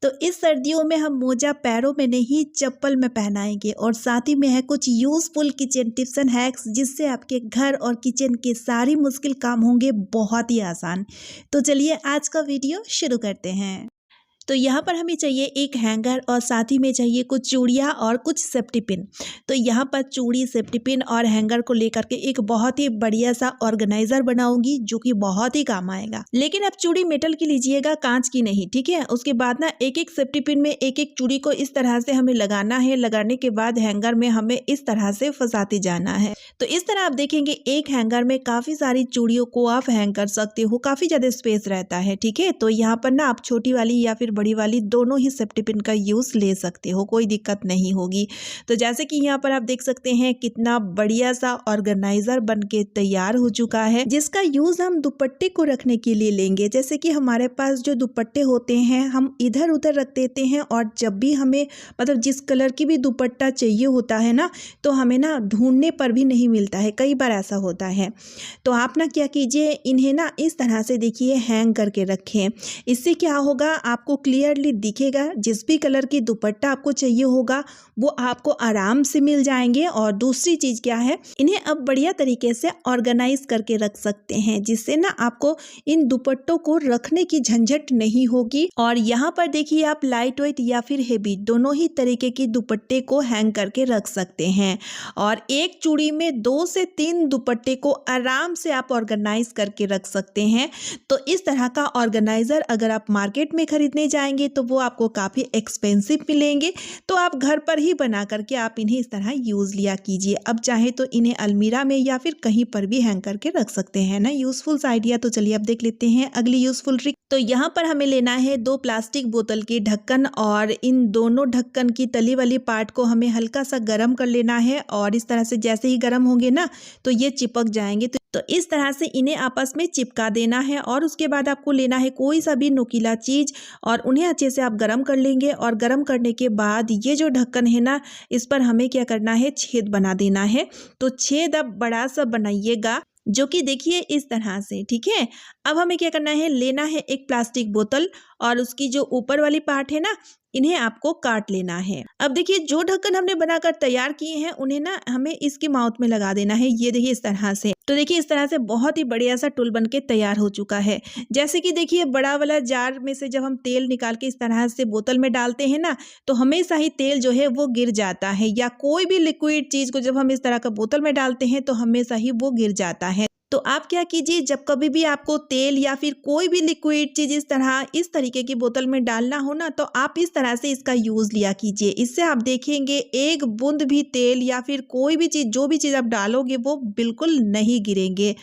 तो इस सर्दियों में हम मोजा पैरों में नहीं चप्पल में पहनाएंगे और साथ ही में है कुछ useful kitchen tips and hacks जिससे आपके घर और किचन के सारी मुश्किल काम होंगे बहुत ही आसान। तो चलिए आज का वीडियो शुरू करते हैं। तो यहाँ पर हमें चाहिए एक हैंगर और साथ ही में चाहिए कुछ चूड़ियाँ और कुछ सेफ्टी पिन। तो यहाँ पर चूड़ी, सेफ्टी पिन और हैंगर को लेकर के एक बहुत ही बढ़िया सा ऑर्गेनाइजर बनाऊंगी जो कि बहुत ही काम आएगा। लेकिन आप चूड़ी मेटल की लीजिएगा, कांच की नहीं, ठीक है। उसके बाद ना एक एक सेफ्टी पिन में एक एक चूड़ी को इस तरह से हमें लगाना है। लगाने के बाद हैंगर में हमें इस तरह से फंसाते जाना है। तो इस तरह आप देखेंगे एक हैंगर में काफी सारी चूड़ियों को आप हैंग कर सकते हो, काफी ज्यादा स्पेस रहता है, ठीक है। तो यहाँ पर ना आप छोटी वाली या फिर बड़ी वाली दोनों ही सेफ्टी पिन का यूज ले सकते हो, कोई दिक्कत नहीं होगी। तो जैसे कि यहाँ पर आप देख सकते हैं कितना बढ़िया सा ऑर्गेनाइजर बनके तैयार हो चुका है, जिसका यूज हम दुपट्टे को रखने के लिए लेंगे। जैसे कि हमारे पास जो दुपट्टे होते हैं हम इधर उधर रख देते हैं और जब भी हमें मतलब जिस कलर की भी दुपट्टा चाहिए होता है ना, तो हमें ना ढूंढने पर भी नहीं मिलता है, कई बार ऐसा होता है। तो आप ना क्या कीजिए, इन्हें ना इस तरह से देखिए हैंग करके रखें। इससे क्या होगा, आपको क्लियरली दिखेगा जिस भी कलर की दुपट्टा आपको चाहिए होगा वो आपको आराम से मिल जाएंगे। और दूसरी चीज क्या है, इन्हें अब बढ़िया तरीके से ऑर्गेनाइज करके रख सकते हैं जिससे ना आपको इन दुपट्टों को रखने की झंझट नहीं होगी। और यहाँ पर देखिए आप लाइट वेट या फिर हेवी दोनों ही तरीके की दुपट्टे को हैंग करके रख सकते हैं। और एक चूड़ी में 2 से 3 दुपट्टे को आराम से आप ऑर्गेनाइज करके रख सकते हैं। तो इस तरह का ऑर्गेनाइजर अगर आप मार्केट में खरीदने जाएंगे तो वो आपको काफ़ी एक्सपेंसिव मिलेंगे। तो आप घर पर ही बना करके आप इन्हें इस तरह यूज़ लिया कीजिए। अब चाहे तो इन्हें अलमीरा में या फिर कहीं पर भी हैंग करके रख सकते हैं ना। यूज़फुल सा आइडिया। तो चलिए अब देख लेते हैं अगली यूज़फुल ट्रिक। तो यहाँ पर हमें लेना है 2 प्लास्टिक बोतल की ढक्कन और इन दोनों ढक्कन की तली वाली पार्ट को हमें हल्का सा गर्म कर लेना है। और इस तरह से जैसे ही गर्म होंगे ना तो ये चिपक जाएंगे। तो इस तरह से इन्हें आपस में चिपका देना है। और उसके बाद आपको लेना है कोई सा भी नुकीला चीज़ और उन्हें अच्छे से आप गर्म कर लेंगे। और गर्म करने के बाद ये जो ढक्कन है ना, इस पर हमें क्या करना है, छेद बना देना है। तो छेद आप बड़ा सा बनाइएगा जो कि देखिए इस तरह से, ठीक है। अब हमें क्या करना है, लेना है एक प्लास्टिक बोतल और उसकी जो ऊपर वाली पार्ट है ना, इन्हें आपको काट लेना है। अब देखिए जो ढक्कन हमने बनाकर तैयार किए हैं उन्हें ना हमें इसकी माउथ में लगा देना है। ये देखिए इस तरह से। तो देखिए इस तरह से बहुत ही बढ़िया सा टूल बन के तैयार हो चुका है। जैसे कि देखिए बड़ा वाला जार में से जब हम तेल निकाल के इस तरह से बोतल में डालते हैं ना, तो हमेशा ही तेल जो है वो गिर जाता है। या कोई भी लिक्विड चीज को जब हम इस तरह का बोतल में डालते हैं तो हमेशा ही वो गिर जाता है। तो आप क्या कीजिए, जब कभी भी आपको तेल या फिर कोई भी लिक्विड चीज इस तरीके की बोतल में डालना हो ना, तो आप इस तरह से इसका यूज लिया कीजिए। इससे आप देखेंगे एक बूंद भी तेल या फिर कोई भी चीज, जो भी चीज आप डालोगे वो बिल्कुल नहीं गिरेंगे।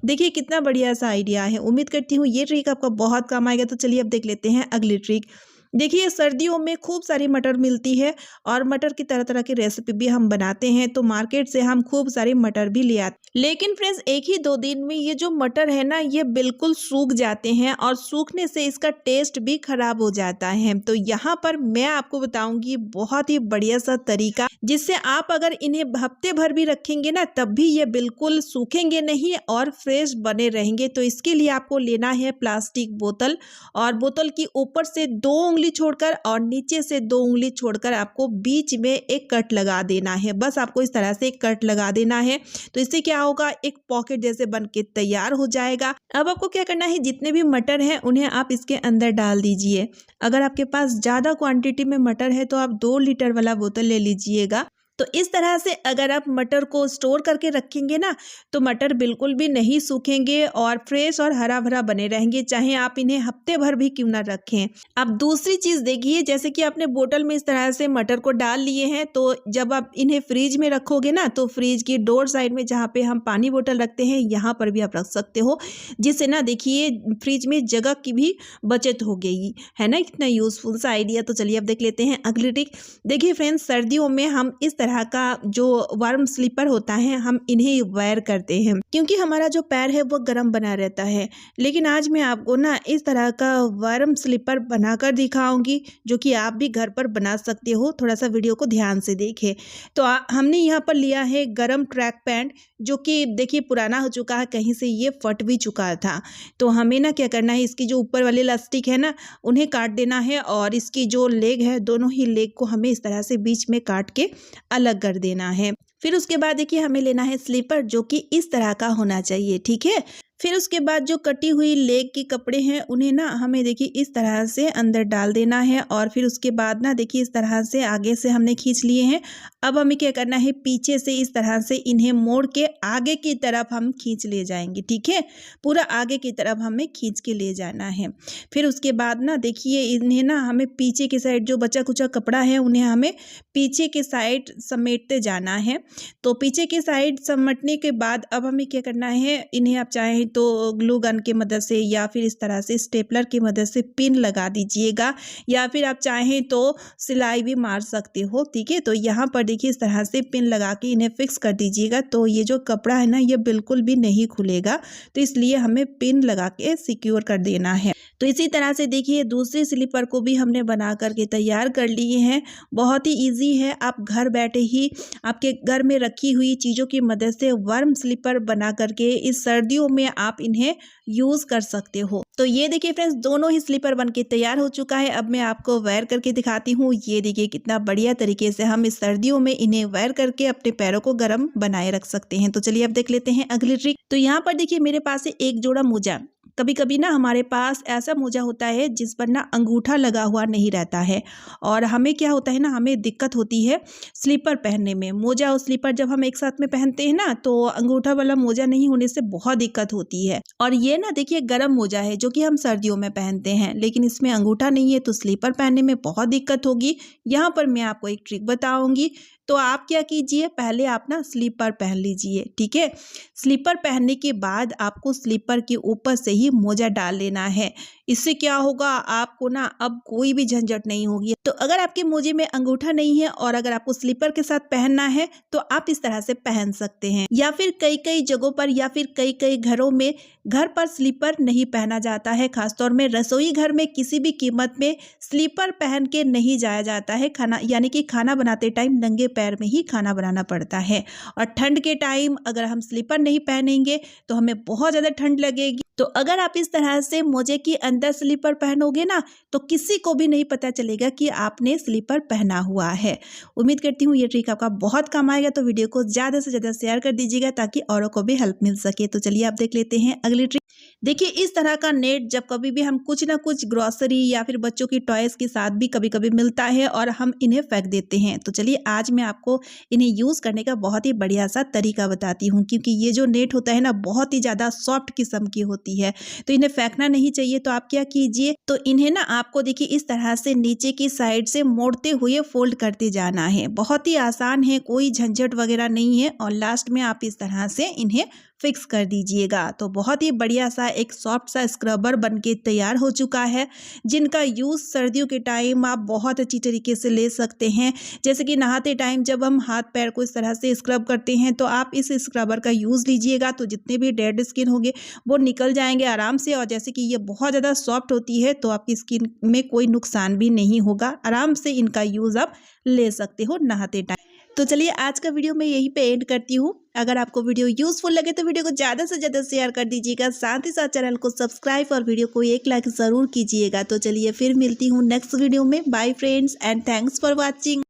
देखिए कितना बढ़िया सा आइडिया है। उम्मीद करती हूँ ये ट्रिक आपका बहुत काम आएगा। तो चलिए अब देख लेते हैं अगली ट्रिक। देखिए सर्दियों में खूब सारी मटर मिलती है और मटर की तरह तरह की रेसिपी भी हम बनाते हैं। तो मार्केट से हम खूब सारी मटर भी ले आते हैं। लेकिन फ्रेंड्स एक ही 2 दिन में ये जो मटर है ना, ये बिल्कुल सूख जाते हैं और सूखने से इसका टेस्ट भी खराब हो जाता है। तो यहाँ पर मैं आपको बताऊंगी बहुत ही बढ़िया सा तरीका, जिससे आप अगर इन्हें हफ्ते भर भी रखेंगे ना तब भी ये बिल्कुल सूखेंगे नहीं और फ्रेश बने रहेंगे। तो इसके लिए आपको लेना है प्लास्टिक बोतल और बोतल की ऊपर से 2 उंगली छोड़कर और नीचे से 2 उंगली छोड़कर आपको बीच में एक कट लगा देना है। बस आपको इस तरह से एक कट लगा देना है। तो इससे क्या होगा, एक पॉकेट जैसे बन के तैयार हो जाएगा। अब आपको क्या करना है, जितने भी मटर हैं उन्हें आप इसके अंदर डाल दीजिए। अगर आपके पास ज़्यादा क्वांटिटी में मटर है तो आप 2 लीटर वाला बोतल ले लीजिएगा। तो इस तरह से अगर आप मटर को स्टोर करके रखेंगे ना, तो मटर बिल्कुल भी नहीं सूखेंगे और फ्रेश और हरा भरा बने रहेंगे, चाहे आप इन्हें हफ्ते भर भी क्यों ना रखें। अब दूसरी चीज़ देखिए, जैसे कि आपने बोतल में इस तरह से मटर को डाल लिए हैं, तो जब आप इन्हें फ्रीज में रखोगे ना, तो फ्रीज की डोर साइड में जहाँ पे हम पानी बोतल रखते हैं यहाँ पर भी आप रख सकते हो, जिससे ना देखिए फ्रिज में जगह की भी बचत हो गई है ना। कितना यूजफुल सा आइडिया। तो चलिए अब देख लेते हैं अगली ट्रिक। देखिए फ्रेंड्स सर्दियों में हम इस तरह तरह का जो वार्म स्लीपर होता है हम इन्हें वेयर करते हैं, क्योंकि हमारा जो पैर है वो गर्म बना रहता है। लेकिन आज मैं आपको ना इस तरह का वार्म स्लीपर बनाकर दिखाऊंगी, जो कि आप भी घर पर बना सकते हो। थोड़ा सा वीडियो को ध्यान से देखें। तो हमने यहाँ पर लिया है गरम ट्रैक पैंट, जो कि देखिए पुराना हो चुका है, कहीं से ये फट भी चुका था। तो हमें ना क्या करना है, इसकी जो ऊपर वाले इलास्टिक है ना उन्हें काट देना है, और इसकी जो लेग है दोनों ही लेग को हमें इस तरह से बीच में काट के अलग कर देना है। फिर उसके बाद देखिए हमें लेना है स्लीपर, जो कि इस तरह का होना चाहिए, ठीक है। फिर उसके बाद जो कटी हुई लेग के कपड़े हैं उन्हें ना हमें देखिए इस तरह से अंदर डाल देना है, और फिर उसके बाद ना देखिए इस तरह से आगे से हमने खींच लिए हैं। अब हमें क्या करना है, पीछे से इस तरह से इन्हें मोड़ के आगे की तरफ हम खींच ले जाएंगे, ठीक है। पूरा आगे की तरफ हमें खींच के ले जाना है। फिर उसके बाद ना देखिए इन्हें ना हमें पीछे की साइड जो बचा कुचा कपड़ा है उन्हें हमें पीछे के साइड समेटते जाना है। तो पीछे की साइड समेटने के बाद अब हमें क्या करना है, इन्हें आप चाहें तो ग्लू गन की मदद से या फिर इस तरह से स्टेपलर की मदद से पिन लगा दीजिएगा, या फिर आप चाहें तो सिलाई भी मार सकते हो, ठीक है। तो यहाँ पर देखिए इस तरह से पिन लगा के इन्हें फिक्स कर दीजिएगा। तो ये जो कपड़ा है ना ये बिल्कुल भी नहीं खुलेगा, तो इसलिए हमें पिन लगा के सिक्योर कर देना है। तो इसी तरह से देखिए दूसरी स्लीपर को भी हमने बना करके तैयार कर लिए हैं। बहुत ही ईजी है, आप घर बैठे ही आपके घर में रखी हुई चीज़ों की मदद से वार्म स्लीपर बना करके इस सर्दियों में आप इन्हें यूज़ कर सकते हो। तो ये देखिए फ्रेंड्स दोनों ही स्लीपर बन के तैयार हो चुका है। अब मैं आपको वेयर करके दिखाती हूँ। ये देखिए कितना बढ़िया तरीके से हम इस सर्दियों में इन्हें वेयर करके अपने पैरों को गर्म बनाए रख सकते हैं। तो चलिए अब देख लेते हैं अगली ट्रिक। तो यहाँ पर देखिए मेरे पास है एक जोड़ा मोजा। कभी कभी ना हमारे पास ऐसा मोजा होता है जिस पर ना अंगूठा लगा हुआ नहीं रहता है, और हमें क्या होता है ना, हमें दिक्कत होती है स्लीपर पहनने में। मोजा और स्लीपर जब हम एक साथ में पहनते हैं ना तो अंगूठा वाला मोजा नहीं होने से बहुत दिक्कत होती है। और ये ना देखिए गर्म मोजा है जो कि हम सर्दियों में पहनते हैं, लेकिन इसमें अंगूठा नहीं है तो स्लीपर पहनने में बहुत दिक्कत होगी। यहाँ पर मैं आपको एक ट्रिक बताऊंगी। तो आप क्या कीजिए, पहले आप ना स्लीपर पहन लीजिए, ठीक है। स्लीपर पहनने के बाद आपको स्लीपर के ऊपर से ही मोजा डाल लेना है। इससे क्या होगा, आपको ना अब कोई भी झंझट नहीं होगी। तो अगर आपके मोजे में अंगूठा नहीं है और अगर आपको स्लीपर के साथ पहनना है तो आप इस तरह से पहन सकते हैं। या फिर कई कई जगहों पर या फिर कई कई घरों में घर पर स्लीपर नहीं पहना जाता है, खासतौर में रसोई घर में किसी भी कीमत में स्लीपर पहन के नहीं जाया जाता है। खाना यानी कि खाना बनाते टाइम नंगे पैर में ही खाना बनाना पड़ता है, और ठंड के टाइम अगर हम स्लीपर नहीं पहनेंगे तो हमें बहुत ज़्यादा ठंड लगेगी। तो अगर आप इस तरह से मोजे के अंदर स्लीपर पहनोगे ना तो किसी को भी नहीं पता चलेगा कि आपने स्लीपर पहना हुआ है। उम्मीद करती हूँ ये ट्रिक आपका बहुत काम आएगा। तो वीडियो को ज़्यादा से ज़्यादा शेयर कर दीजिएगा ताकि औरों को भी हेल्प मिल सके। तो चलिए आप देख लेते हैं अगली ट्रिक। देखिए इस तरह का नेट जब कभी भी हम कुछ ना कुछ ग्रोसरी या फिर बच्चों की टॉयज के साथ भी कभी कभी मिलता है और हम इन्हें फेंक देते हैं। तो चलिए आज मैं आपको इन्हें यूज़ करने का बहुत ही बढ़िया सा तरीका बताती हूँ, क्योंकि ये जो नेट होता है ना बहुत ही ज़्यादा सॉफ्ट किस्म की होती है, तो इन्हें फेंकना नहीं चाहिए। तो आप क्या कीजिए, तो इन्हें ना आपको देखिए इस तरह से नीचे की साइड से मोड़ते हुए फोल्ड करते जाना है। बहुत ही आसान है, कोई झंझट वगैरह नहीं है, और लास्ट में आप इस तरह से इन्हें फिक्स कर दीजिएगा। तो बहुत ही बढ़िया सा एक सॉफ्ट सा स्क्रबर बनके तैयार हो चुका है, जिनका यूज़ सर्दियों के टाइम आप बहुत अच्छी तरीके से ले सकते हैं। जैसे कि नहाते टाइम जब हम हाथ पैर को इस तरह से स्क्रब करते हैं तो आप इस स्क्रबर का यूज़ लीजिएगा, तो जितने भी डेड स्किन होंगे वो निकल जाएंगे आराम से। और जैसे कि ये बहुत ज़्यादा सॉफ्ट होती है तो आपकी स्किन में कोई नुकसान भी नहीं होगा, आराम से इनका यूज़ आप ले सकते हो नहाते टाइम। तो चलिए आज का वीडियो मैं यहीं पे एंड करती हूँ। अगर आपको वीडियो यूजफुल लगे तो वीडियो को ज़्यादा से ज़्यादा शेयर कर दीजिएगा, साथ ही साथ चैनल को सब्सक्राइब और वीडियो को एक लाइक ज़रूर कीजिएगा। तो चलिए फिर मिलती हूँ नेक्स्ट वीडियो में। Bye friends and thanks for watching.